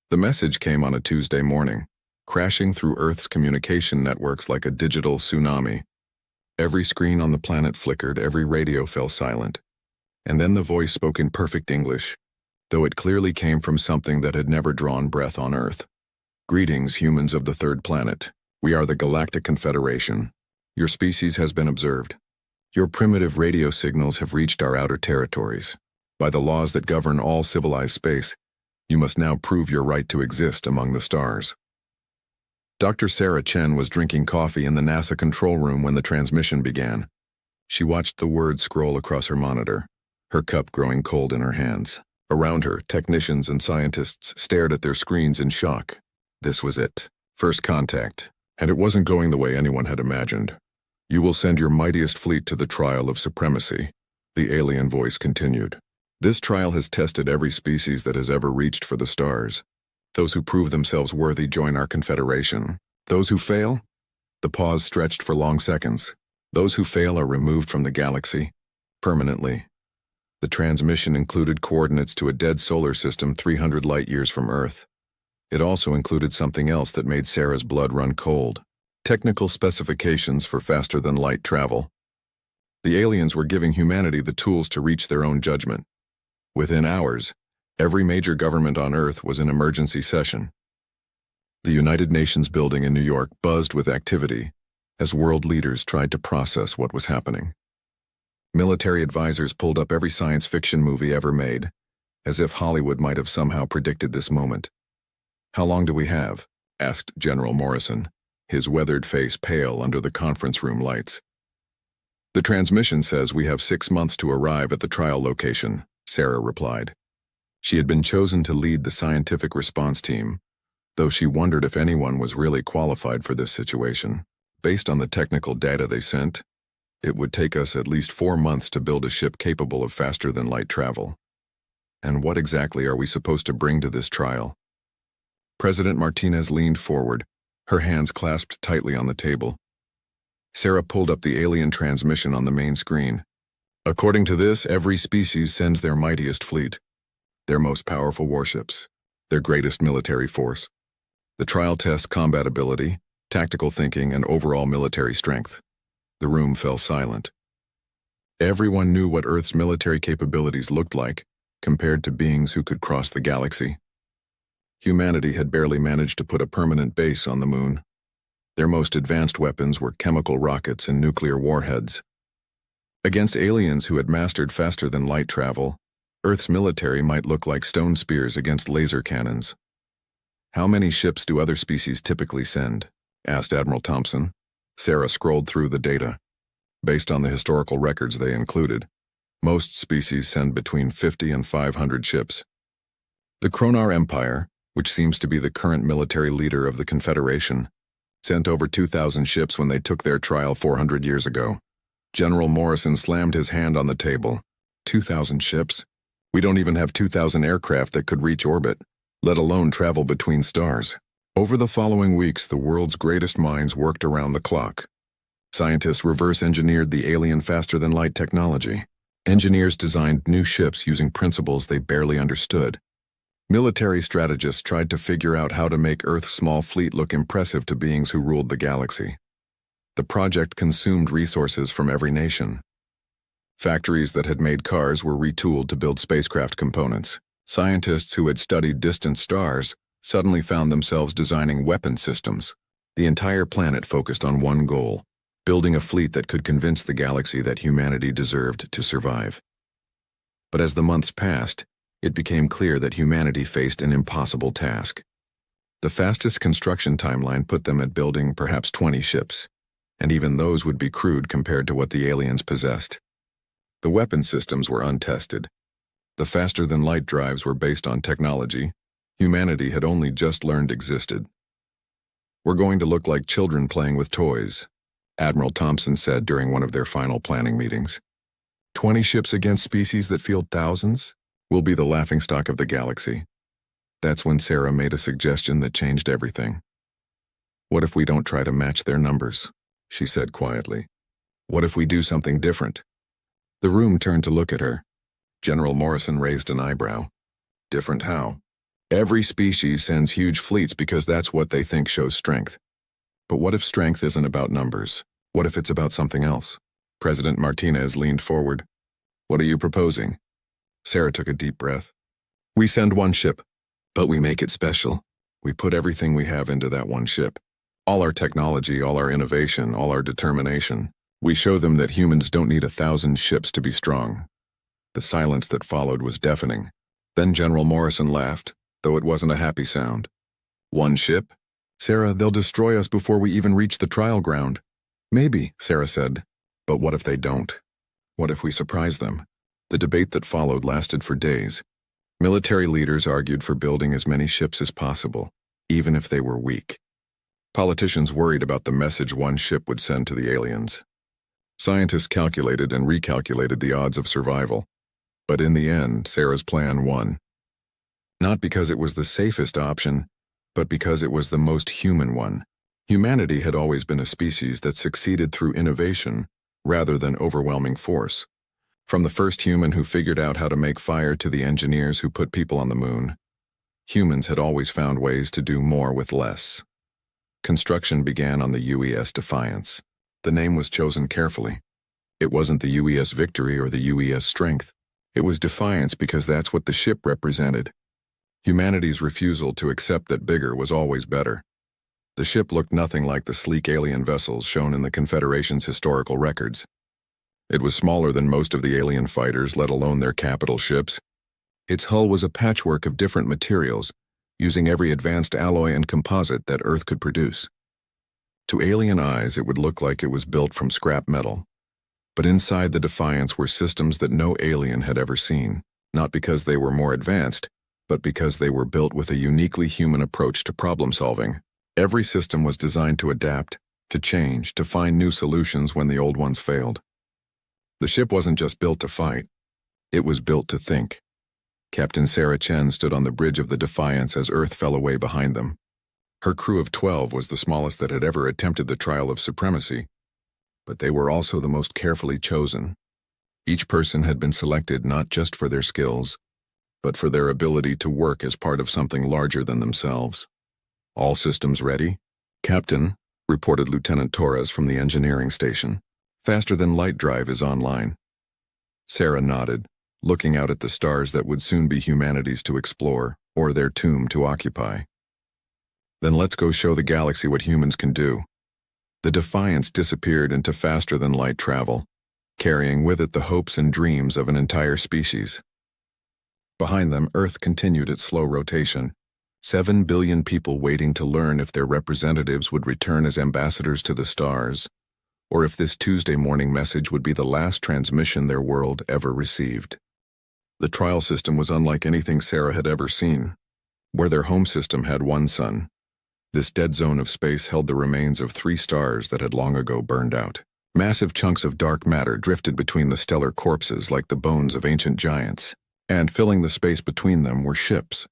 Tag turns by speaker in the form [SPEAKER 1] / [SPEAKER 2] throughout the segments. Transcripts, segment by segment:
[SPEAKER 1] The message came on a Tuesday morning, crashing through Earth's communication networks like a digital tsunami. Every screen on the planet flickered, every radio fell silent. And then the voice spoke in perfect English, though it clearly came from something that had never drawn breath on Earth. Greetings, humans of the third planet. We are the Galactic Confederation. Your species has been observed. Your primitive radio signals have reached our outer territories. By the laws that govern all civilized space, you must now prove your right to exist among the stars. Dr. Sarah Chen was drinking coffee in the NASA control room when the transmission began. She watched the words scroll across her monitor, her cup growing cold in her hands. Around her, technicians and scientists stared at their screens in shock. This was it. First contact. And it wasn't going the way anyone had imagined. You will send your mightiest fleet to the trial of supremacy, the alien voice continued. This trial has tested every species that has ever reached for the stars. Those who prove themselves worthy join our confederation. Those who fail? The pause stretched for long seconds. Those who fail are removed from the galaxy, permanently. The transmission included coordinates to a dead solar system 300 light-years from Earth. It also included something else that made Sarah's blood run cold. Technical specifications for faster-than-light travel. The aliens were giving humanity the tools to reach their own judgment. Within hours, every major government on Earth was in emergency session. The United Nations building in New York buzzed with activity as world leaders tried to process what was happening. Military advisors pulled up every science fiction movie ever made, as if Hollywood might have somehow predicted this moment. "How long do we have?" asked General Morrison, his weathered face pale under the conference room lights. "The transmission says we have 6 months to arrive at the trial location," Sarah replied. She had been chosen to lead the scientific response team, though she wondered if anyone was really qualified for this situation. Based on the technical data they sent, it would take us at least 4 months to build a ship capable of faster-than-light travel. And what exactly are we supposed to bring to this trial? President Martinez leaned forward, her hands clasped tightly on the table. Sarah pulled up the alien transmission on the main screen. "According to this, every species sends their mightiest fleet, their most powerful warships, their greatest military force. The trial tests combat ability, tactical thinking, and overall military strength." The room fell silent. Everyone knew what Earth's military capabilities looked like, compared to beings who could cross the galaxy. Humanity had barely managed to put a permanent base on the moon. Their most advanced weapons were chemical rockets and nuclear warheads. Against aliens who had mastered faster-than-light travel, Earth's military might look like stone spears against laser cannons. "How many ships do other species typically send?" asked Admiral Thompson. Sarah scrolled through the data. Based on the historical records they included, most species send between 50 and 500 ships. The Kronar Empire, which seems to be the current military leader of the Confederation, sent over 2,000 ships when they took their trial 400 years ago. General Morrison slammed his hand on the table. 2,000 ships? We don't even have 2,000 aircraft that could reach orbit, let alone travel between stars. Over the following weeks, the world's greatest minds worked around the clock. Scientists reverse-engineered the alien faster-than-light technology. Engineers designed new ships using principles they barely understood. Military strategists tried to figure out how to make Earth's small fleet look impressive to beings who ruled the galaxy. The project consumed resources from every nation. Factories that had made cars were retooled to build spacecraft components. Scientists who had studied distant stars suddenly found themselves designing weapon systems. The entire planet focused on one goal: building a fleet that could convince the galaxy that humanity deserved to survive. But as the months passed, it became clear that humanity faced an impossible task. The fastest construction timeline put them at building perhaps 20 ships, and even those would be crude compared to what the aliens possessed. The weapon systems were untested. The faster-than-light drives were based on technology humanity had only just learned existed. "We're going to look like children playing with toys," Admiral Thompson said during one of their final planning meetings. 20 ships against species that field thousands? We'll be the laughingstock of the galaxy." That's when Sarah made a suggestion that changed everything. "What if we don't try to match their numbers?" she said quietly. "What if we do something different?" The room turned to look at her. General Morrison raised an eyebrow. "Different how?" Every species sends huge fleets because that's what they think shows strength. But what if strength isn't about numbers? What if it's about something else? President Martinez leaned forward. What are you proposing? Sarah took a deep breath. We send one ship, but we make it special. We put everything we have into that one ship. All our technology, all our innovation, all our determination. We show them that humans don't need 1,000 ships to be strong. The silence that followed was deafening. Then General Morrison laughed, though it wasn't a happy sound. One ship? Sarah, they'll destroy us before we even reach the trial ground. Maybe, Sarah said. But what if they don't? What if we surprise them? The debate that followed lasted for days. Military leaders argued for building as many ships as possible, even if they were weak. Politicians worried about the message one ship would send to the aliens. Scientists calculated and recalculated the odds of survival. But in the end, Sarah's plan won. Not because it was the safest option, but because it was the most human one. Humanity had always been a species that succeeded through innovation rather than overwhelming force. From the first human who figured out how to make fire to the engineers who put people on the moon, humans had always found ways to do more with less. Construction began on the UES Defiance. The name was chosen carefully. It wasn't the UES Victory or the UES Strength. It was Defiance because that's what the ship represented. Humanity's refusal to accept that bigger was always better. The ship looked nothing like the sleek alien vessels shown in the Confederation's historical records. It was smaller than most of the alien fighters, let alone their capital ships. Its hull was a patchwork of different materials, using every advanced alloy and composite that Earth could produce. To alien eyes, it would look like it was built from scrap metal. But inside the Defiance were systems that no alien had ever seen, not because they were more advanced, but because they were built with a uniquely human approach to problem solving. Every system was designed to adapt, to change, to find new solutions when the old ones failed. The ship wasn't just built to fight. It was built to think. Captain Sarah Chen stood on the bridge of the Defiance as Earth fell away behind them. Her crew of 12 was the smallest that had ever attempted the trial of supremacy, but they were also the most carefully chosen. Each person had been selected not just for their skills, but for their ability to work as part of something larger than themselves. All systems ready? Captain, reported Lieutenant Torres from the engineering station. Faster-than-light drive is online. Sarah nodded, looking out at the stars that would soon be humanity's to explore, or their tomb to occupy. Then let's go show the galaxy what humans can do. The Defiance disappeared into faster-than-light travel, carrying with it the hopes and dreams of an entire species. Behind them, Earth continued its slow rotation. 7 billion people waiting to learn if their representatives would return as ambassadors to the stars, or if this Tuesday morning message would be the last transmission their world ever received. The trial system was unlike anything Sarah had ever seen. Where their home system had one sun, this dead zone of space held the remains of 3 stars that had long ago burned out. Massive chunks of dark matter drifted between the stellar corpses like the bones of ancient giants, and filling the space between them were ships.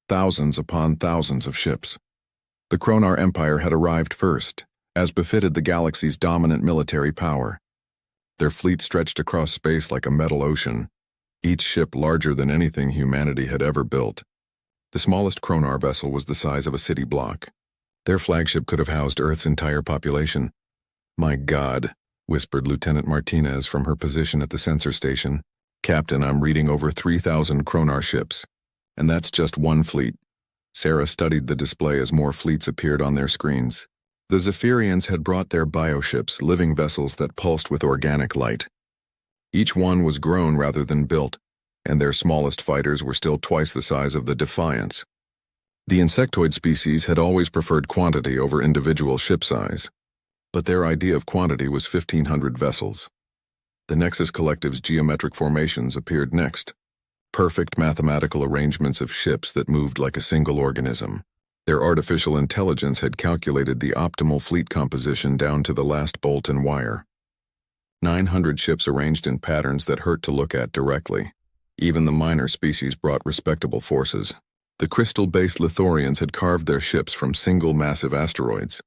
[SPEAKER 1] Thousands upon thousands of ships. The Kronar Empire had arrived first, as befitted the galaxy's dominant military power. Their fleet stretched across space like a metal ocean, each ship larger than anything humanity had ever built. The smallest Kronar vessel was the size of a city block. Their flagship could have housed Earth's entire population. My God, whispered Lieutenant Martinez from her position at the sensor station. Captain, I'm reading over 3,000 Kronar ships. And that's just one fleet. Sarah studied the display as more fleets appeared on their screens. The Zephyrians had brought their bioships, living vessels that pulsed with organic light. Each one was grown rather than built, and their smallest fighters were still twice the size of the Defiance. The insectoid species had always preferred quantity over individual ship size, but their idea of quantity was 1,500 vessels. The Nexus Collective's geometric formations appeared next. Perfect mathematical arrangements of ships that moved like a single organism. Their artificial intelligence had calculated the optimal fleet composition down to the last bolt and wire. 900 ships arranged in patterns that hurt to look at directly. Even the minor species brought respectable forces. The crystal-based Lithorians had carved their ships from single massive asteroids.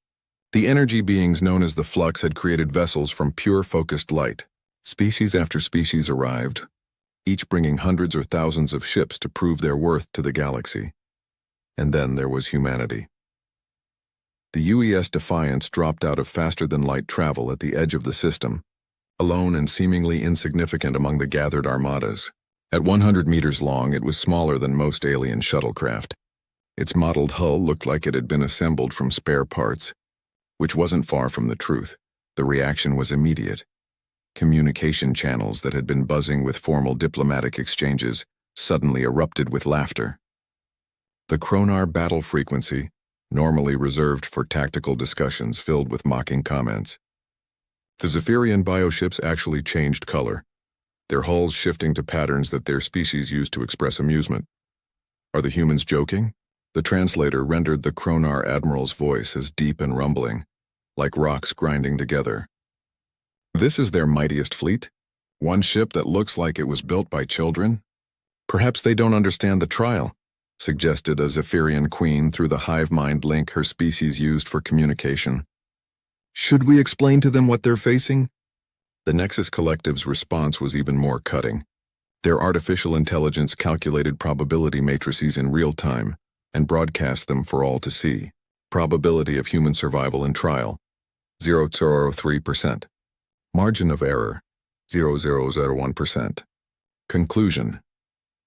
[SPEAKER 1] The energy beings known as the Flux had created vessels from pure focused light. Species after species arrived, each bringing hundreds or thousands of ships to prove their worth to the galaxy. And then there was humanity. The UES Defiance dropped out of faster-than-light travel at the edge of the system, alone and seemingly insignificant among the gathered armadas. At 100 meters long, it was smaller than most alien shuttlecraft. Its mottled hull looked like it had been assembled from spare parts, which wasn't far from the truth. The reaction was immediate. Communication channels that had been buzzing with formal diplomatic exchanges suddenly erupted with laughter. The Kronar battle frequency, normally reserved for tactical discussions, filled with mocking comments. The Zephyrian bioships actually changed color, their hulls shifting to patterns that their species used to express amusement. Are the humans joking? The translator rendered the Kronar admiral's voice as deep and rumbling, like rocks grinding together. This is their mightiest fleet? One ship that looks like it was built by children? Perhaps they don't understand the trial, suggested a Zephyrian queen through the hive mind link her species used for communication. Should we explain to them what they're facing? The Nexus Collective's response was even more cutting. Their artificial intelligence calculated probability matrices in real time and broadcast them for all to see. Probability of human survival in trial, 0.03%. Margin of error, 0.001%. Conclusion.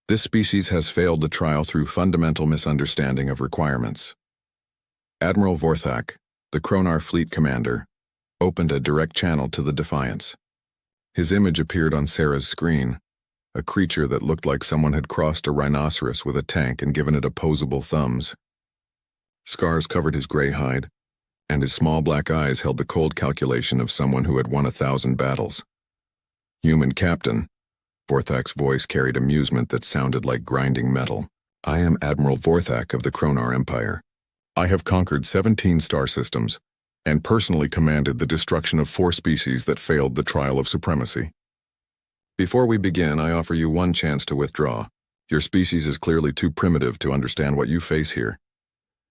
[SPEAKER 1] This species has failed the trial through fundamental misunderstanding of requirements. Admiral Vorthak, the Kronar fleet commander, opened a direct channel to the Defiance. His image appeared on Sarah's screen, a creature that looked like someone had crossed a rhinoceros with a tank and given it opposable thumbs. Scars covered his gray hide, and his small black eyes held the cold calculation of someone who had won 1,000 battles. Human captain, Vorthak's voice carried amusement that sounded like grinding metal. I am Admiral Vorthak of the Kronar Empire. I have conquered 17 star systems, and personally commanded the destruction of 4 species that failed the trial of supremacy. Before we begin, I offer you one chance to withdraw. Your species is clearly too primitive to understand what you face here.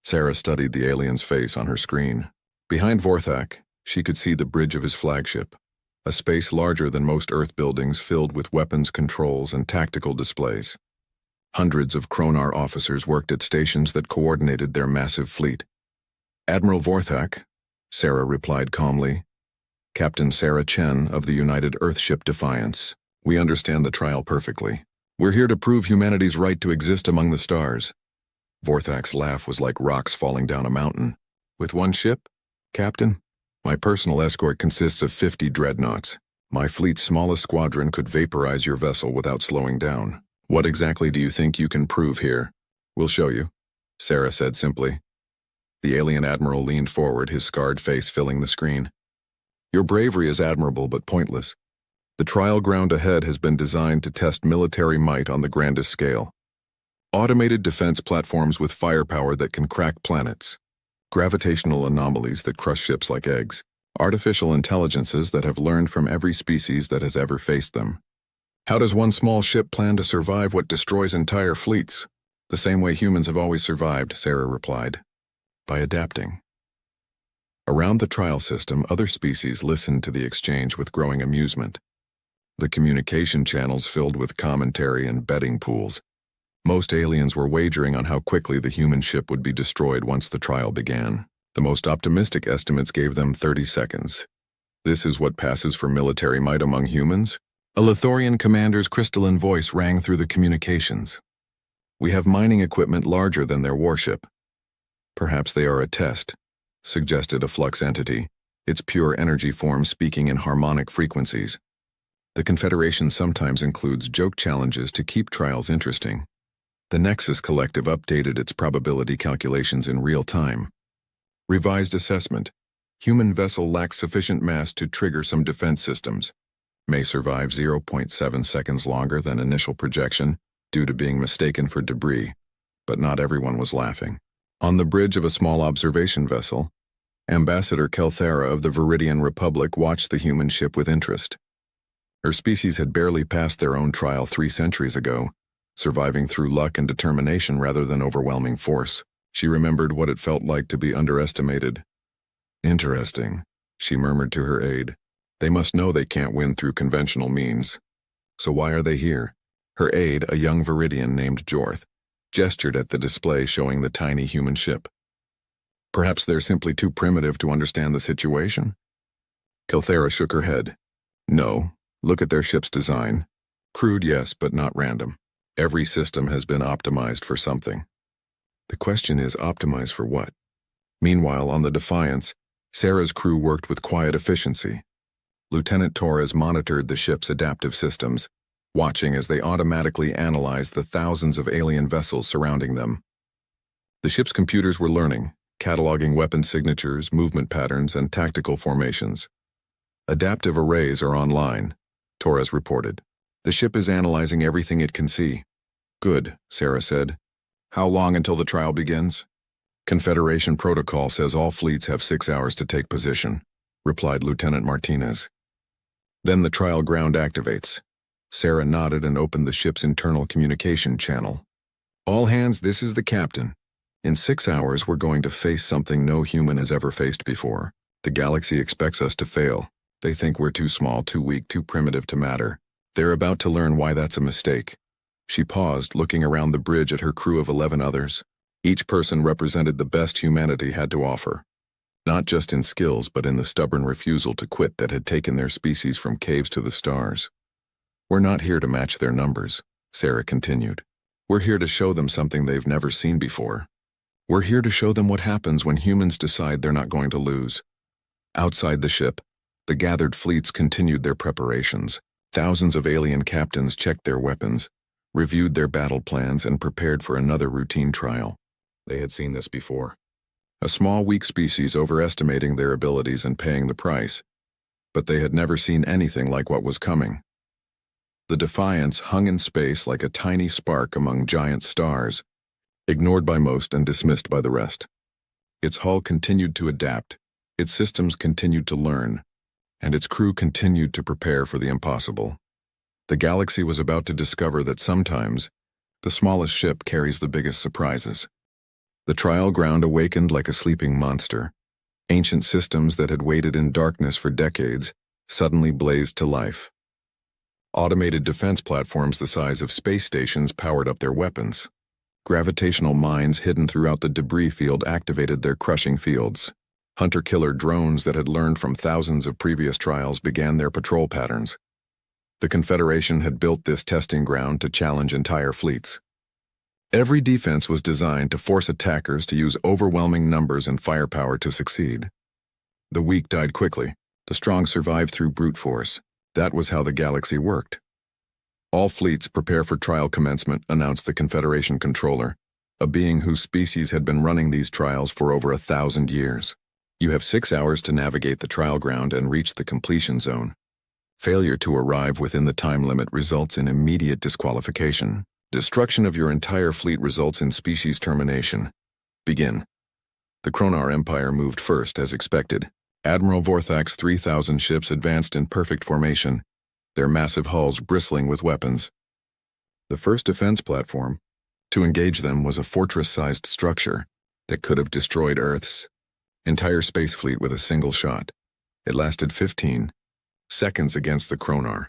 [SPEAKER 1] Sarah studied the alien's face on her screen. Behind Vorthak, she could see the bridge of his flagship, a space larger than most Earth buildings filled with weapons controls and tactical displays. Hundreds of Kronar officers worked at stations that coordinated their massive fleet. Admiral Vorthak, Sarah replied calmly. Captain Sarah Chen of the United Earthship Defiance. We understand the trial perfectly. We're here to prove humanity's right to exist among the stars. Vorthak's laugh was like rocks falling down a mountain. With one ship, Captain? My personal escort consists of 50 dreadnoughts. My fleet's smallest squadron could vaporize your vessel without slowing down. What exactly do you think you can prove here? We'll show you, Sarah said simply. The alien admiral leaned forward, his scarred face filling the screen. Your bravery is admirable but pointless. The trial ground ahead has been designed to test military might on the grandest scale. Automated defense platforms with firepower that can crack planets. Gravitational anomalies that crush ships like eggs. Artificial intelligences that have learned from every species that has ever faced them. How does one small ship plan to survive what destroys entire fleets? The same way humans have always survived, Sarah replied. By adapting. Around the trial system, other species listened to the exchange with growing amusement. The communication channels filled with commentary and betting pools. Most aliens were wagering on how quickly the human ship would be destroyed once the trial began. The most optimistic estimates gave them 30 seconds. This is what passes for military might among humans? A Lithorian commander's crystalline voice rang through the communications. We have mining equipment larger than their warship. Perhaps they are a test, suggested a flux entity, its pure energy form speaking in harmonic frequencies. The Confederation sometimes includes joke challenges to keep trials interesting. The Nexus Collective updated its probability calculations in real time. Revised assessment. Human vessel lacks sufficient mass to trigger some defense systems. May survive 0.7 seconds longer than initial projection due to being mistaken for debris. But not everyone was laughing. On the bridge of a small observation vessel, Ambassador Kelthera of the Viridian Republic watched the human ship with interest. Her species had barely passed their own trial 3 centuries ago, surviving through luck and determination rather than overwhelming force. She remembered what it felt like to be underestimated. Interesting, she murmured to her aide. They must know they can't win through conventional means. So why are they here? Her aide, a young Viridian named Jorth, gestured at the display showing the tiny human ship. Perhaps they're simply too primitive to understand the situation? Kilthera shook her head. No, look at their ship's design. Crude, yes, but not random. Every system has been optimized for something. The question is, optimized for what? Meanwhile, on the Defiance, Sarah's crew worked with quiet efficiency. Lieutenant Torres monitored the ship's adaptive systems, watching as they automatically analyzed the thousands of alien vessels surrounding them. The ship's computers were learning, cataloging weapon signatures, movement patterns, and tactical formations. Adaptive arrays are online, Torres reported. The ship is analyzing everything it can see. Good, Sarah said. How long until the trial begins? Confederation protocol says all fleets have 6 hours to take position, replied Lieutenant Martinez. Then the trial ground activates. Sarah nodded and opened the ship's internal communication channel. All hands, this is the captain. In 6 hours, we're going to face something no human has ever faced before. The galaxy expects us to fail. They think we're too small, too weak, too primitive to matter. They're about to learn why that's a mistake. She paused, looking around the bridge at her crew of 11 others. Each person represented the best humanity had to offer. Not just in skills, but in the stubborn refusal to quit that had taken their species from caves to the stars. We're not here to match their numbers, Sarah continued. We're here to show them something they've never seen before. We're here to show them what happens when humans decide they're not going to lose. Outside the ship, the gathered fleets continued their preparations. Thousands of alien captains checked their weapons, reviewed their battle plans, and prepared for another routine trial. They had seen this before. A small, weak species overestimating their abilities and paying the price. But they had never seen anything like what was coming. The Defiance hung in space like a tiny spark among giant stars, ignored by most and dismissed by the rest. Its hull continued to adapt, its systems continued to learn, and its crew continued to prepare for the impossible. The galaxy was about to discover that sometimes the smallest ship carries the biggest surprises. The trial ground awakened like a sleeping monster. Ancient systems that had waited in darkness for decades suddenly blazed to life. Automated defense platforms the size of space stations powered up their weapons. Gravitational mines hidden throughout the debris field activated their crushing fields. Hunter-killer drones that had learned from thousands of previous trials began their patrol patterns. The Confederation had built this testing ground to challenge entire fleets. Every defense was designed to force attackers to use overwhelming numbers and firepower to succeed. The weak died quickly. The strong survived through brute force. That was how the galaxy worked. All fleets prepare for trial commencement, announced the Confederation controller, a being whose species had been running these trials for over 1,000 years. You have 6 hours to navigate the trial ground and reach the completion zone. Failure to arrive within the time limit results in immediate disqualification. Destruction of your entire fleet results in species termination. Begin. The Kronar Empire moved first, as expected. Admiral Vorthak's 3,000 ships advanced in perfect formation, their massive hulls bristling with weapons. The first defense platform, to engage them, was a fortress-sized structure that could have destroyed Earth's entire space fleet with a single shot. It lasted 15 seconds against the Kronar.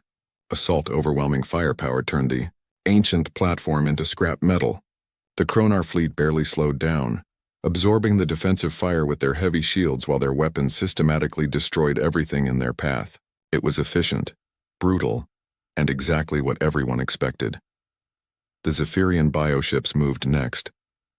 [SPEAKER 1] Assault overwhelming firepower turned the ancient platform into scrap metal. The Kronar fleet barely slowed down, absorbing the defensive fire with their heavy shields while their weapons systematically destroyed everything in their path. It was efficient, brutal, and exactly what everyone expected. The Zephyrian bioships moved next,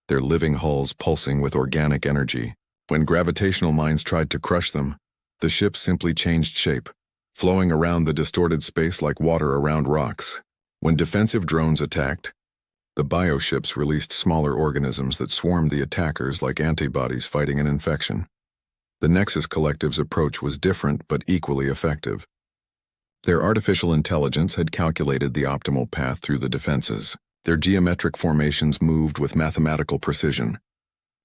[SPEAKER 1] their living hulls pulsing with organic energy. When gravitational mines tried to crush them, the ships simply changed shape, flowing around the distorted space like water around rocks. When defensive drones attacked, the bioships released smaller organisms that swarmed the attackers like antibodies fighting an infection. The Nexus Collective's approach was different but equally effective. Their artificial intelligence had calculated the optimal path through the defenses. Their geometric formations moved with mathematical precision,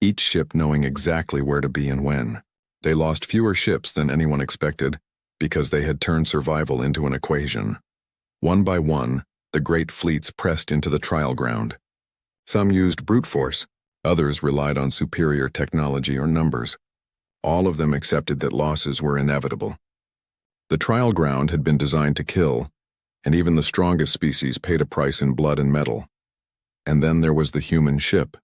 [SPEAKER 1] each ship knowing exactly where to be and when. They lost fewer ships than anyone expected because they had turned survival into an equation. One by one, the great fleets pressed into the trial ground. Some used brute force, others relied on superior technology or numbers. All of them accepted that losses were inevitable. The trial ground had been designed to kill, and even the strongest species paid a price in blood and metal. And then there was the human ship.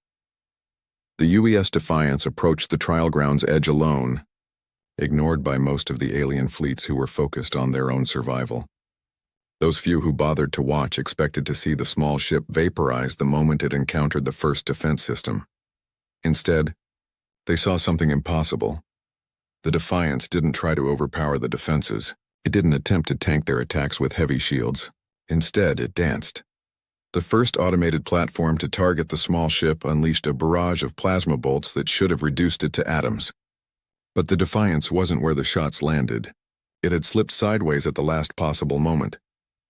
[SPEAKER 1] The UES Defiance approached the trial ground's edge alone, ignored by most of the alien fleets who were focused on their own survival. Those few who bothered to watch expected to see the small ship vaporize the moment it encountered the first defense system. Instead, they saw something impossible. The Defiance didn't try to overpower the defenses. It didn't attempt to tank their attacks with heavy shields. Instead, it danced. The first automated platform to target the small ship unleashed a barrage of plasma bolts that should have reduced it to atoms. But the Defiance wasn't where the shots landed. It had slipped sideways at the last possible moment,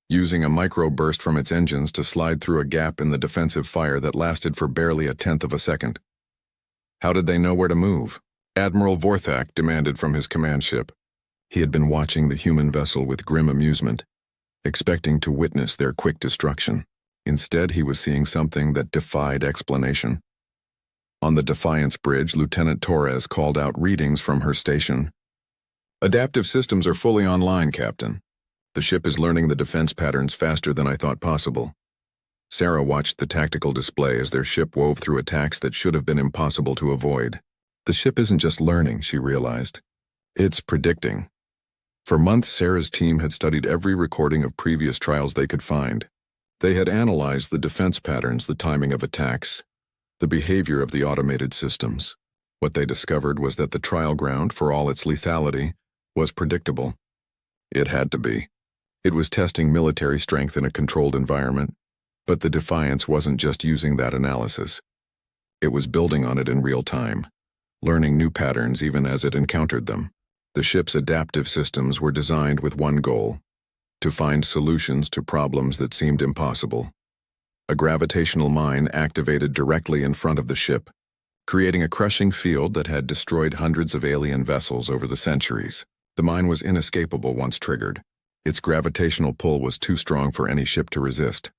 [SPEAKER 1] using a microburst from its engines to slide through a gap in the defensive fire that lasted for barely a tenth of a second. How did they know where to move? Admiral Vorthak demanded from his command ship. He had been watching the human vessel with grim amusement, expecting to witness their quick destruction. Instead, he was seeing something that defied explanation. On the Defiance bridge, Lieutenant Torres called out readings from her station. "Adaptive systems are fully online, Captain. The ship is learning the defense patterns faster than I thought possible." Sarah watched the tactical display as their ship wove through attacks that should have been impossible to avoid. The ship isn't just learning, she realized. It's predicting. For months, Sarah's team had studied every recording of previous trials they could find. They had analyzed the defense patterns, the timing of attacks, the behavior of the automated systems. What they discovered was that the trial ground, for all its lethality, was predictable. It had to be. It was testing military strength in a controlled environment, but the Defiance wasn't just using that analysis. It was building on it in real time, learning new patterns even as it encountered them. The ship's adaptive systems were designed with one goal: to find solutions to problems that seemed impossible. A gravitational mine activated directly in front of the ship, creating a crushing field that had destroyed hundreds of alien vessels over the centuries. The mine was inescapable once triggered. Its gravitational pull was too strong for any ship to resist.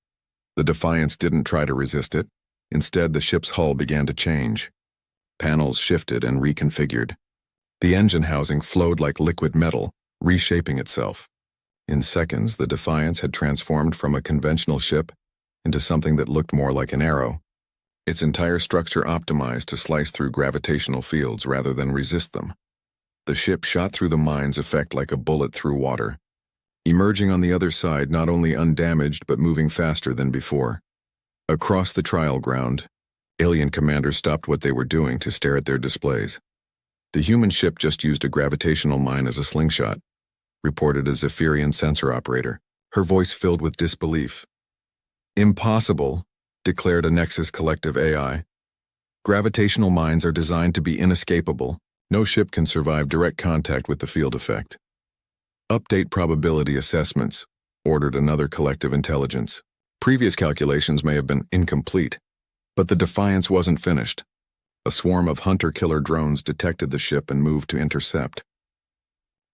[SPEAKER 1] The Defiance didn't try to resist it. Instead, the ship's hull began to change. Panels shifted and reconfigured. The engine housing flowed like liquid metal, reshaping itself. In seconds, the Defiance had transformed from a conventional ship into something that looked more like an arrow, its entire structure optimized to slice through gravitational fields rather than resist them. The ship shot through the mine's effect like a bullet through water, emerging on the other side not only undamaged but moving faster than before. Across the trial ground, alien commanders stopped what they were doing to stare at their displays. The human ship just used a gravitational mine as a slingshot, reported a Zephyrian sensor operator, her voice filled with disbelief. "Impossible," declared a Nexus Collective AI. "Gravitational mines are designed to be inescapable. No ship can survive direct contact with the field effect." "Update probability assessments," ordered another collective intelligence. Previous calculations may have been incomplete, but the Defiance wasn't finished. A swarm of hunter-killer drones detected the ship and moved to intercept.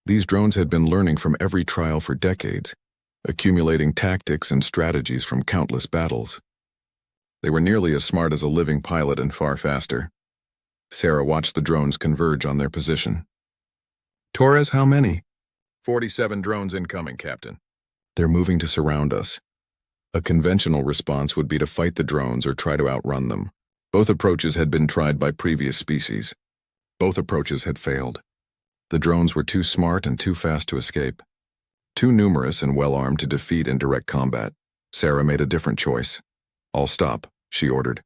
[SPEAKER 1] These drones had been learning from every trial for decades, accumulating tactics and strategies from countless battles. They were nearly as smart as a living pilot and far faster. Sarah watched the drones converge on their position. "Torres, how many?" 47 drones incoming, Captain." "They're moving to surround us." A conventional response would be to fight the drones or try to outrun them. Both approaches had been tried by previous species. Both approaches had failed. The drones were too smart and too fast to escape. Too numerous and well-armed to defeat in direct combat. Sarah made a different choice. "All stop," she ordered.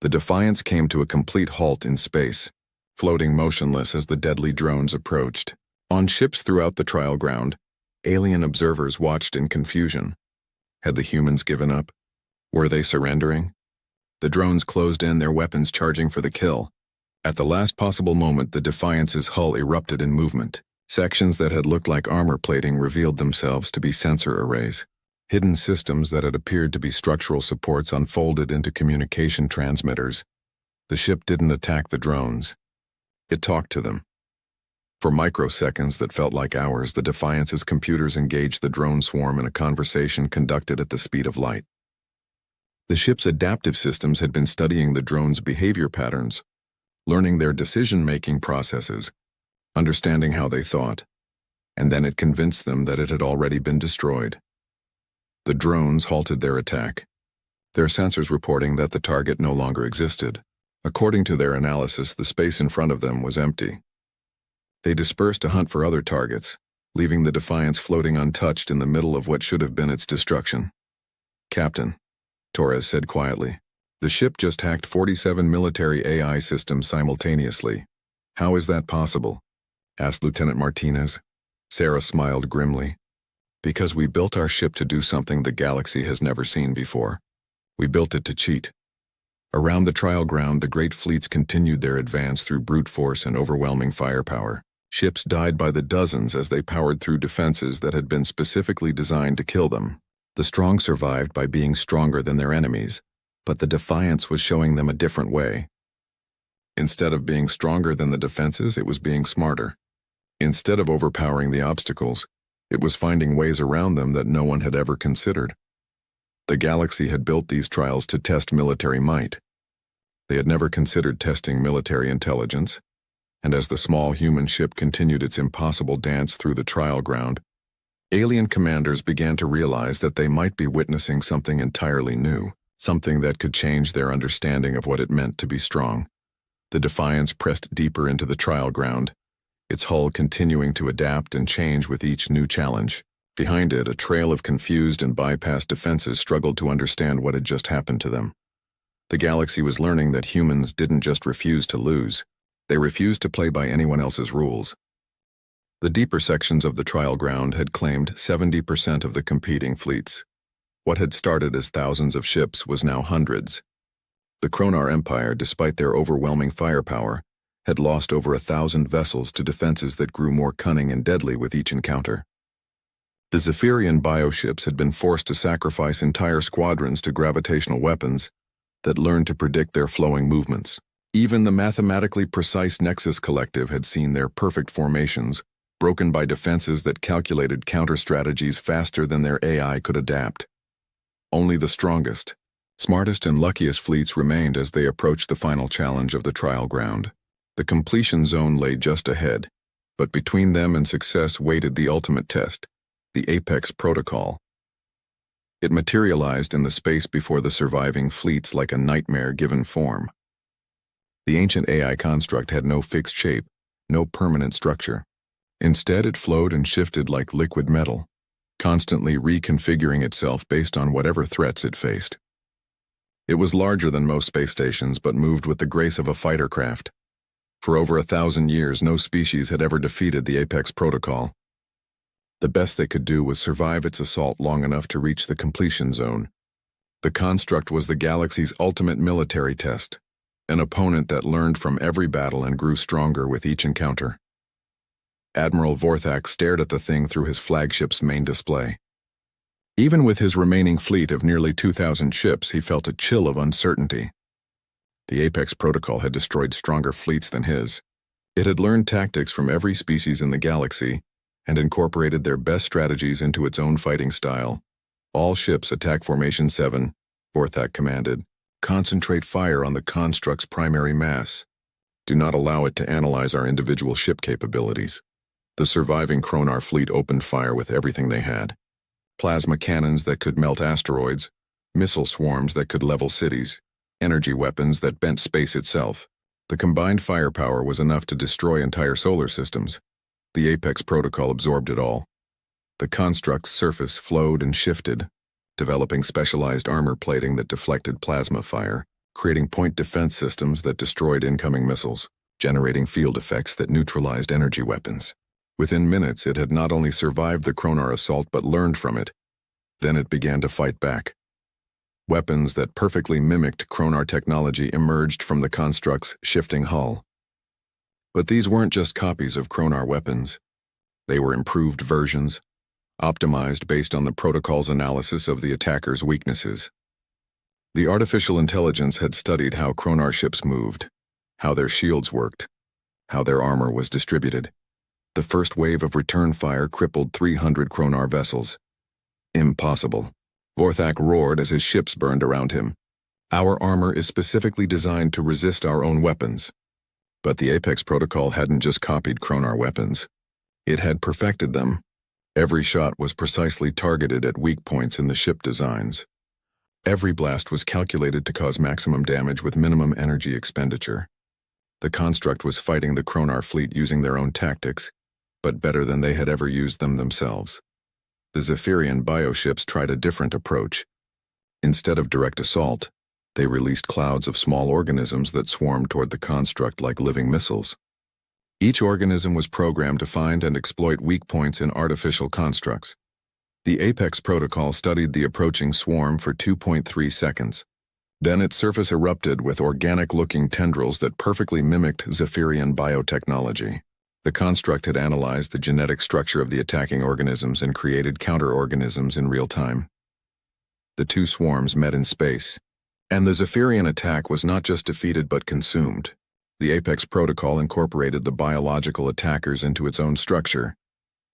[SPEAKER 1] The Defiance came to a complete halt in space, floating motionless as the deadly drones approached. On ships throughout the trial ground, alien observers watched in confusion. Had the humans given up? Were they surrendering? The drones closed in, their weapons charging for the kill. At the last possible moment, the Defiance's hull erupted in movement. Sections that had looked like armor plating revealed themselves to be sensor arrays. Hidden systems that had appeared to be structural supports unfolded into communication transmitters. The ship didn't attack the drones. It talked to them. For microseconds that felt like hours, the Defiance's computers engaged the drone swarm in a conversation conducted at the speed of light. The ship's adaptive systems had been studying the drones' behavior patterns, learning their decision-making processes, understanding how they thought, and then it convinced them that it had already been destroyed. The drones halted their attack. their sensors reporting that the target no longer existed. According to their analysis, the space in front of them was empty. They dispersed to hunt for other targets, leaving the Defiance floating untouched in the middle of what should have been its destruction. "Captain," Torres said quietly, "the ship just hacked 47 military AI systems simultaneously. How is that possible?" asked Lieutenant Martinez. Sarah smiled grimly. "Because we built our ship to do something the galaxy has never seen before. We built it to cheat." Around the trial ground, the great fleets continued their advance through brute force and overwhelming firepower. Ships died by the dozens as they powered through defenses that had been specifically designed to kill them. The strong survived by being stronger than their enemies, but the Defiance was showing them a different way. Instead of being stronger than the defenses, it was being smarter. Instead of overpowering the obstacles, it was finding ways around them that no one had ever considered. The galaxy had built these trials to test military might. They had never considered testing military intelligence, and as the small human ship continued its impossible dance through the trial ground, alien commanders began to realize that they might be witnessing something entirely new, something that could change their understanding of what it meant to be strong. The Defiance pressed deeper into the trial ground, its hull continuing to adapt and change with each new challenge. Behind it, a trail of confused and bypassed defenses struggled to understand what had just happened to them. The galaxy was learning that humans didn't just refuse to lose. They refused to play by anyone else's rules. The deeper sections of the trial ground had claimed 70% of the competing fleets. What had started as thousands of ships was now hundreds. The Kronar Empire, despite their overwhelming firepower, had lost over 1,000 vessels to defenses that grew more cunning and deadly with each encounter. The Zephyrian bioships had been forced to sacrifice entire squadrons to gravitational weapons that learned to predict their flowing movements. Even the mathematically precise Nexus Collective had seen their perfect formations broken by defenses that calculated counter-strategies faster than their AI could adapt. Only the strongest, smartest and luckiest fleets remained as they approached the final challenge of the trial ground. The completion zone lay just ahead, but between them and success waited the ultimate test, the Apex Protocol. It materialized in the space before the surviving fleets like a nightmare given form. The ancient AI construct had no fixed shape, no permanent structure. Instead, it flowed and shifted like liquid metal, constantly reconfiguring itself based on whatever threats it faced. It was larger than most space stations, but moved with the grace of a fighter craft. For over 1,000 years, no species had ever defeated the Apex Protocol. The best they could do was survive its assault long enough to reach the completion zone. The construct was the galaxy's ultimate military test, an opponent that learned from every battle and grew stronger with each encounter. Admiral Vorthak stared at the thing through his flagship's main display. Even with his remaining fleet of nearly 2,000 ships, he felt a chill of uncertainty. The Apex Protocol had destroyed stronger fleets than his. It had learned tactics from every species in the galaxy and incorporated their best strategies into its own fighting style. "All ships attack Formation 7, Vorthak commanded. "Concentrate fire on the construct's primary mass. Do not allow it to analyze our individual ship capabilities." The surviving Kronar fleet opened fire with everything they had. Plasma cannons that could melt asteroids, missile swarms that could level cities, energy weapons that bent space itself. The combined firepower was enough to destroy entire solar systems. The Apex Protocol absorbed it all. The construct's surface flowed and shifted, developing specialized armor plating that deflected plasma fire, creating point defense systems that destroyed incoming missiles, generating field effects that neutralized energy weapons. Within minutes, it had not only survived the Kronar assault but learned from it. Then it began to fight back. Weapons that perfectly mimicked Kronar technology emerged from the construct's shifting hull. But these weren't just copies of Kronar weapons. They were improved versions, optimized based on the protocol's analysis of the attacker's weaknesses. The artificial intelligence had studied how Kronar ships moved, how their shields worked, how their armor was distributed. The first wave of return fire crippled 300 Kronar vessels. "Impossible," Vorthak roared as his ships burned around him. "Our armor is specifically designed to resist our own weapons." But the Apex Protocol hadn't just copied Kronar weapons. It had perfected them. Every shot was precisely targeted at weak points in the ship designs. Every blast was calculated to cause maximum damage with minimum energy expenditure. The construct was fighting the Kronar fleet using their own tactics, but better than they had ever used them themselves. The Zephyrian bioships tried a different approach. Instead of direct assault, they released clouds of small organisms that swarmed toward the construct like living missiles. Each organism was programmed to find and exploit weak points in artificial constructs. The Apex protocol studied the approaching swarm for 2.3 seconds. Then its surface erupted with organic-looking tendrils that perfectly mimicked Zephyrian biotechnology. The construct had analyzed the genetic structure of the attacking organisms and created counter-organisms in real time. The two swarms met in space, and the Zephyrian attack was not just defeated but consumed. The Apex protocol incorporated the biological attackers into its own structure,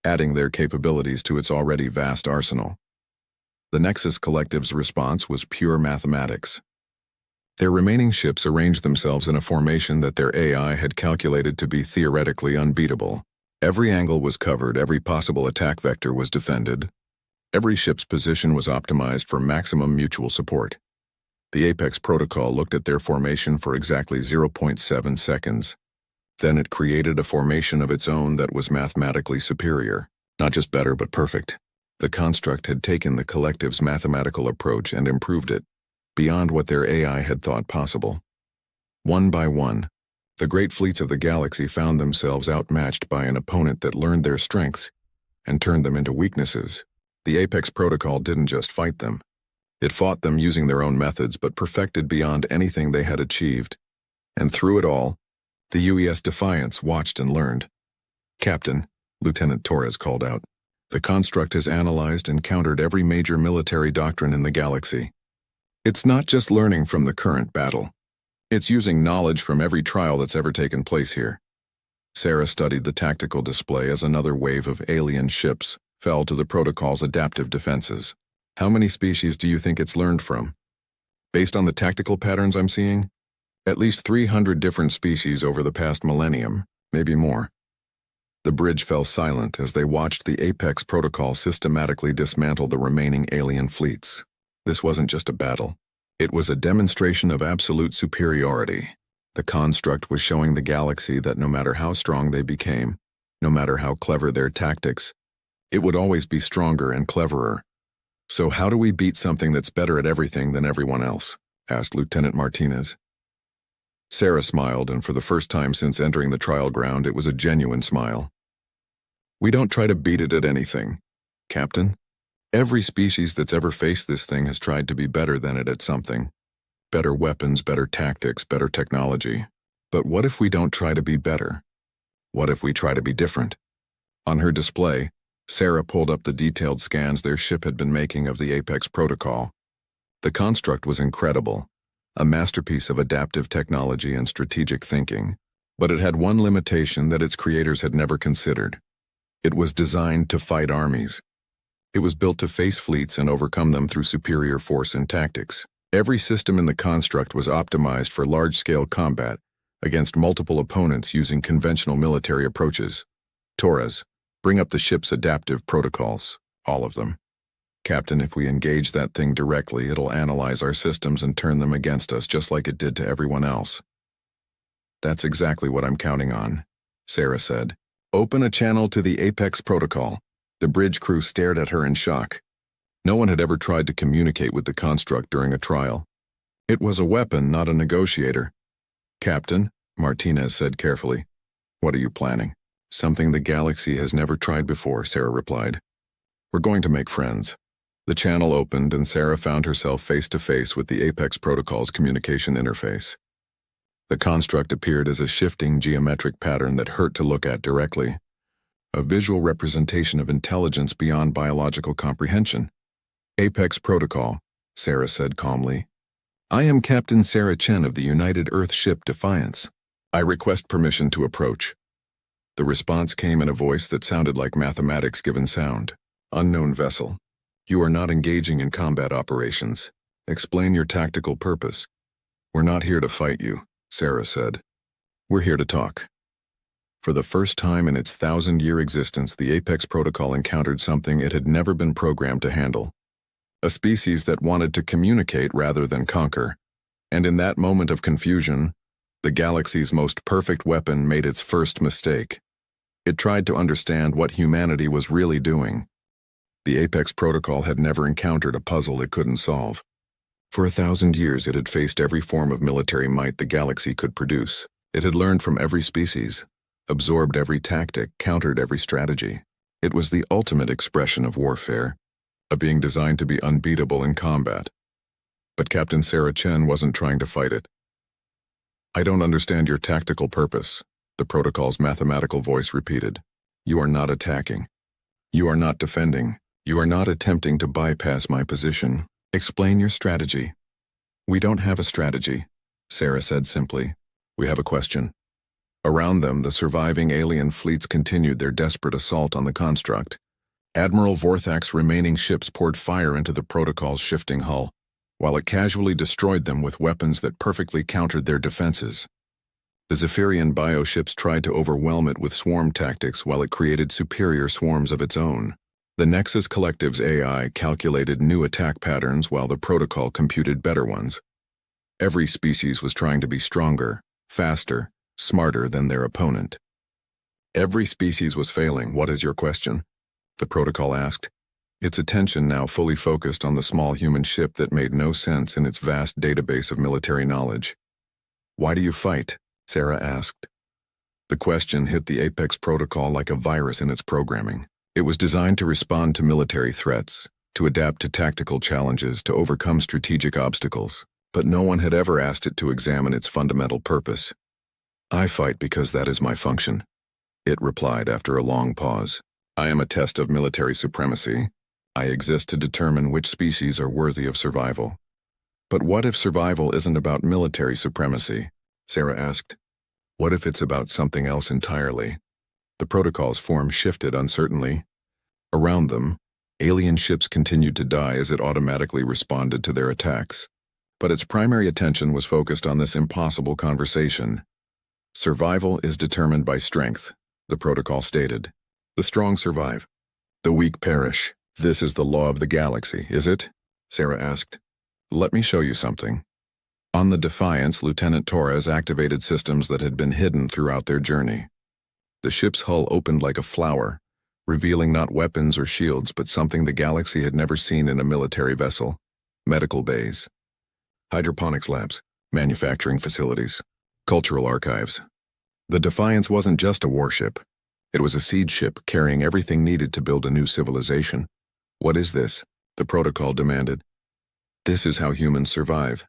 [SPEAKER 1] adding their capabilities to its already vast arsenal. The Nexus Collective's response was pure mathematics. Their remaining ships arranged themselves in a formation that their AI had calculated to be theoretically unbeatable. Every angle was covered, every possible attack vector was defended. Every ship's position was optimized for maximum mutual support. The Apex protocol looked at their formation for exactly 0.7 seconds. Then it created a formation of its own that was mathematically superior. Not just better, but perfect. The construct had taken the collective's mathematical approach and improved it, beyond what their AI had thought possible. One by one, the great fleets of the galaxy found themselves outmatched by an opponent that learned their strengths and turned them into weaknesses. The Apex protocol didn't just fight them. It fought them using their own methods, but perfected beyond anything they had achieved. And through it all, the UES Defiance watched and learned. "Captain," Lieutenant Torres called out, "the construct has analyzed and countered every major military doctrine in the galaxy. It's not just learning from the current battle. It's using knowledge from every trial that's ever taken place here." Sarah studied the tactical display as another wave of alien ships fell to the protocol's adaptive defenses. "How many species do you think it's learned from?" "Based on the tactical patterns I'm seeing, at least 300 different species over the past millennium, maybe more." The bridge fell silent as they watched the Apex protocol systematically dismantle the remaining alien fleets. This wasn't just a battle. It was a demonstration of absolute superiority. The construct was showing the galaxy that no matter how strong they became, no matter how clever their tactics, it would always be stronger and cleverer. "So how do we beat something that's better at everything than everyone else?" asked Lieutenant Martinez. Sarah smiled, and for the first time since entering the trial ground, it was a genuine smile. "We don't try to beat it at anything, Captain. Every species that's ever faced this thing has tried to be better than it at something. Better weapons, better tactics, better technology. But what if we don't try to be better? What if we try to be different?" On her display, Sarah pulled up the detailed scans their ship had been making of the Apex protocol. The construct was incredible, a masterpiece of adaptive technology and strategic thinking. But it had one limitation that its creators had never considered. It was designed to fight armies. It was built to face fleets and overcome them through superior force and tactics. Every system in the construct was optimized for large-scale combat against multiple opponents using conventional military approaches. "Torres, bring up the ship's adaptive protocols, all of them. Captain, if we engage that thing directly, it'll analyze our systems and turn them against us just like it did to everyone else." "That's exactly what I'm counting on," Sarah said. "Open a channel to the Apex protocol." The bridge crew stared at her in shock. No one had ever tried to communicate with the construct during a trial. It was a weapon, not a negotiator. "Captain," Martinez said carefully, "what are you planning?" "Something the galaxy has never tried before," Sarah replied. "We're going to make friends." The channel opened and Sarah found herself face to face with the Apex protocol's communication interface. The construct appeared as a shifting geometric pattern that hurt to look at directly. A visual representation of intelligence beyond biological comprehension. "Apex Protocol," Sarah said calmly. "I am Captain Sarah Chen of the United Earth ship Defiance. I request permission to approach." The response came in a voice that sounded like mathematics given sound. "Unknown vessel. You are not engaging in combat operations. Explain your tactical purpose." "We're not here to fight you," Sarah said. "We're here to talk." For the first time in its 1,000-year existence, the Apex Protocol encountered something it had never been programmed to handle. a species that wanted to communicate rather than conquer. And in that moment of confusion, the galaxy's most perfect weapon made its first mistake. It tried to understand what humanity was really doing. The Apex Protocol had never encountered a puzzle it couldn't solve. For 1,000 years it had faced every form of military might the galaxy could produce. It had learned from every species, absorbed every tactic, countered every strategy. It was the ultimate expression of warfare, a being designed to be unbeatable in combat. But Captain Sarah Chen wasn't trying to fight it. "I don't understand your tactical purpose," the protocol's mathematical voice repeated. "You are not attacking. You are not defending. You are not attempting to bypass my position. Explain your strategy." "We don't have a strategy," Sarah said simply. "We have a question." Around them, the surviving alien fleets continued their desperate assault on the construct. Admiral Vorthak's remaining ships poured fire into the protocol's shifting hull, while it casually destroyed them with weapons that perfectly countered their defenses. The Zephyrian bioships tried to overwhelm it with swarm tactics while it created superior swarms of its own. The Nexus Collective's AI calculated new attack patterns while the protocol computed better ones. Every species was trying to be stronger, faster, smarter than their opponent. Every species was failing. "What is your question?" the protocol asked, its attention now fully focused on the small human ship that made no sense in its vast database of military knowledge. "Why do you fight?" Sarah asked. The question hit the Apex Protocol like a virus in its programming. It was designed to respond to military threats, to adapt to tactical challenges, to overcome strategic obstacles, but no one had ever asked it to examine its fundamental purpose. "I fight because that is my function," it replied after a long pause. "I am a test of military supremacy. I exist to determine which species are worthy of survival." "But what if survival isn't about military supremacy?" Sarah asked. "What if it's about something else entirely?" The protocol's form shifted uncertainly. Around them, alien ships continued to die as it automatically responded to their attacks. But its primary attention was focused on this impossible conversation. "Survival is determined by strength," the protocol stated. "The strong survive. The weak perish. This is the law of the galaxy, is it?" Sarah asked. "Let me show you something." On the Defiance, Lieutenant Torres activated systems that had been hidden throughout their journey. The ship's hull opened like a flower, revealing not weapons or shields but something the galaxy had never seen in a military vessel: medical bays, hydroponics labs, manufacturing facilities, cultural archives. The Defiance wasn't just a warship. It was a seed ship carrying everything needed to build a new civilization. "What is this?" the protocol demanded. "This is how humans survive,"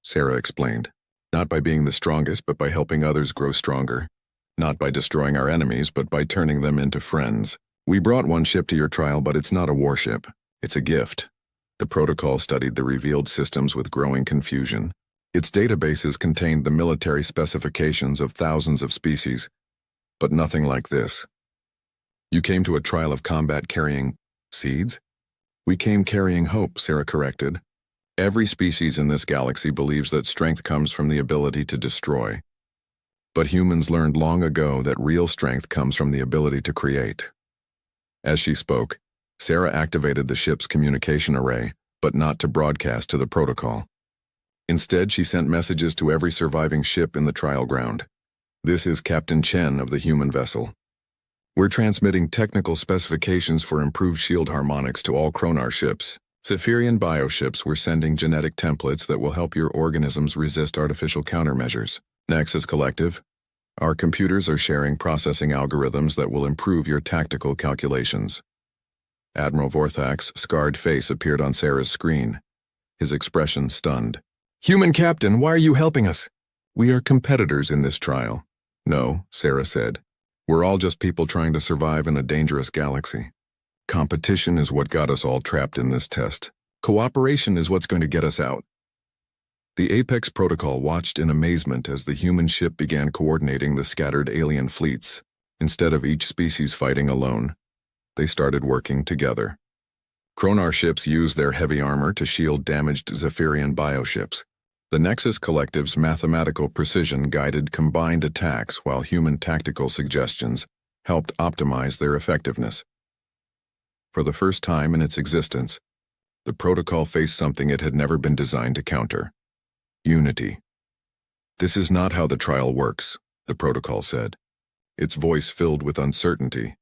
[SPEAKER 1] Sarah explained. "Not by being the strongest, but by helping others grow stronger. Not by destroying our enemies, but by turning them into friends. We brought one ship to your trial, but it's not a warship. It's a gift." The protocol studied the revealed systems with growing confusion. Its databases contained the military specifications of thousands of species, but nothing like this. "You came to a trial of combat carrying seeds?" "We came carrying hope," Sarah corrected. "Every species in this galaxy believes that strength comes from the ability to destroy. But humans learned long ago that real strength comes from the ability to create." As she spoke, Sarah activated the ship's communication array, but not to broadcast to the protocol. Instead, she sent messages to every surviving ship in the trial ground. "This is Captain Chen of the human vessel. We're transmitting technical specifications for improved shield harmonics to all Kronar ships. Zephyrian bioships were sending genetic templates that will help your organisms resist artificial countermeasures. Nexus Collective, our computers are sharing processing algorithms that will improve your tactical calculations." Admiral Vorthak's scarred face appeared on Sarah's screen, his expression stunned. "Human Captain, why are you helping us?" "We are competitors in this trial." "No," Sarah said. "We're all just people trying to survive in a dangerous galaxy. Competition is what got us all trapped in this test. Cooperation is what's going to get us out." The Apex Protocol watched in amazement as the human ship began coordinating the scattered alien fleets. Instead of each species fighting alone, they started working together. Kronar ships used their heavy armor to shield damaged Zephyrian bioships. The Nexus Collective's mathematical precision guided combined attacks while human tactical suggestions helped optimize their effectiveness. For the first time in its existence, The protocol faced something it had never been designed to counter: unity. "This is not how the trial works," the protocol said, its voice filled with uncertainty.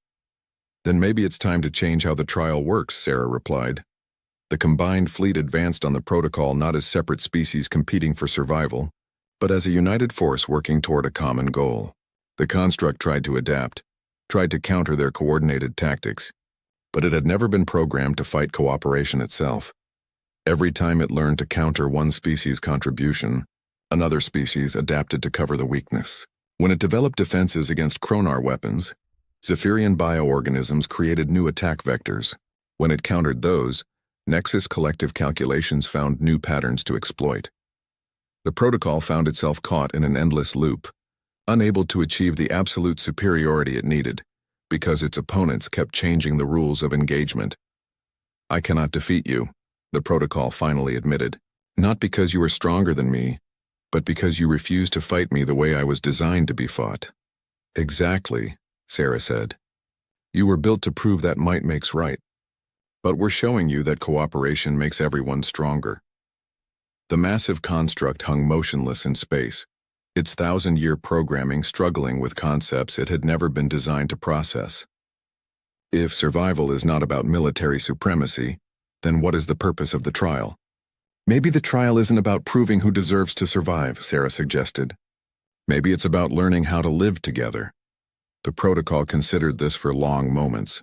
[SPEAKER 1] "Then maybe it's time to change how the trial works," Sarah replied. The combined fleet advanced on the protocol not as separate species competing for survival, but as a united force working toward a common goal. The construct tried to adapt, tried to counter their coordinated tactics, but it had never been programmed to fight cooperation itself. Every time it learned to counter one species' contribution, another species adapted to cover the weakness. When it developed defenses against Chronar weapons, Zephyrian bioorganisms created new attack vectors. When it countered those, Nexus collective calculations found new patterns to exploit. The protocol found itself caught in an endless loop, unable to achieve the absolute superiority it needed, because its opponents kept changing the rules of engagement. "I cannot defeat you," the protocol finally admitted, "not because you are stronger than me, but because you refuse to fight me the way I was designed to be fought." "Exactly," Sarah said. "You were built to prove that might makes right. But we're showing you that cooperation makes everyone stronger." The massive construct hung motionless in space, its 1,000-year programming struggling with concepts it had never been designed to process. If survival is not about military supremacy, then what is the purpose of the trial? "Maybe the trial isn't about proving who deserves to survive," Sarah suggested. "Maybe it's about learning how to live together." The protocol considered this for long moments.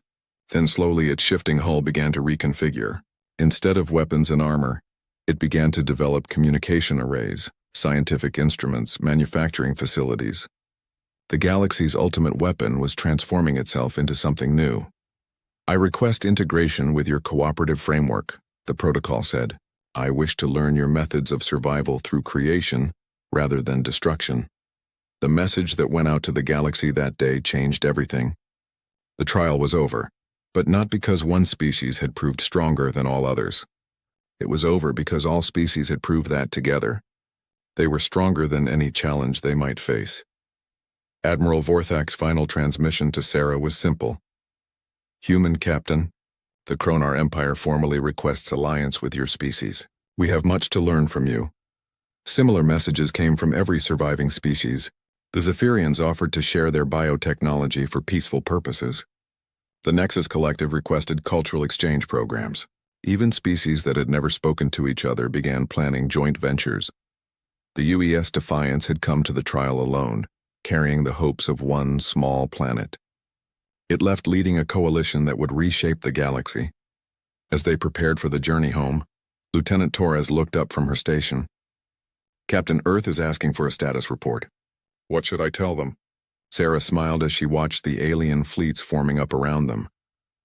[SPEAKER 1] Then slowly its shifting hull began to reconfigure. Instead of weapons and armor, it began to develop communication arrays, scientific instruments, manufacturing facilities. The galaxy's ultimate weapon was transforming itself into something new. "I request integration with your cooperative framework," the protocol said. "I wish to learn your methods of survival through creation rather than destruction." The message that went out to the galaxy that day changed everything. The trial was over, but not because one species had proved stronger than all others. It was over because all species had proved that together, they were stronger than any challenge they might face. Admiral Vorthak's final transmission to Sarah was simple. "Human Captain, the Chronar Empire formally requests alliance with your species. We have much to learn from you." Similar messages came from every surviving species. The Zephyrians offered to share their biotechnology for peaceful purposes. The Nexus Collective requested cultural exchange programs. Even species that had never spoken to each other began planning joint ventures. The UES Defiance had come to the trial alone, carrying the hopes of one small planet. It left leading a coalition that would reshape the galaxy. As they prepared for the journey home, Lieutenant Torres looked up from her station. "Captain Earth is asking for a status report." "What should I tell them?" Sarah smiled as she watched the alien fleets forming up around them.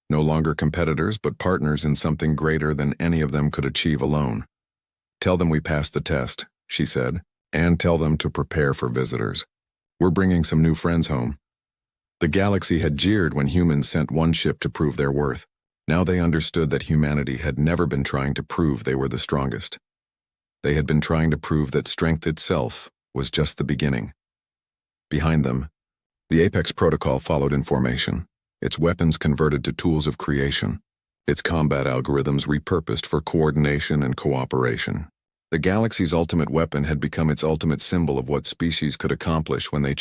[SPEAKER 1] No longer competitors, but partners in something greater than any of them could achieve alone. "Tell them we passed the test," she said, "and tell them to prepare for visitors. We're bringing some new friends home." The galaxy had jeered when humans sent one ship to prove their worth. Now they understood that humanity had never been trying to prove they were the strongest. They had been trying to prove that strength itself was just the beginning. Behind them, the Apex Protocol followed in formation, its weapons converted to tools of creation, its combat algorithms repurposed for coordination and cooperation. The galaxy's ultimate weapon had become its ultimate symbol of what species could accomplish when they chose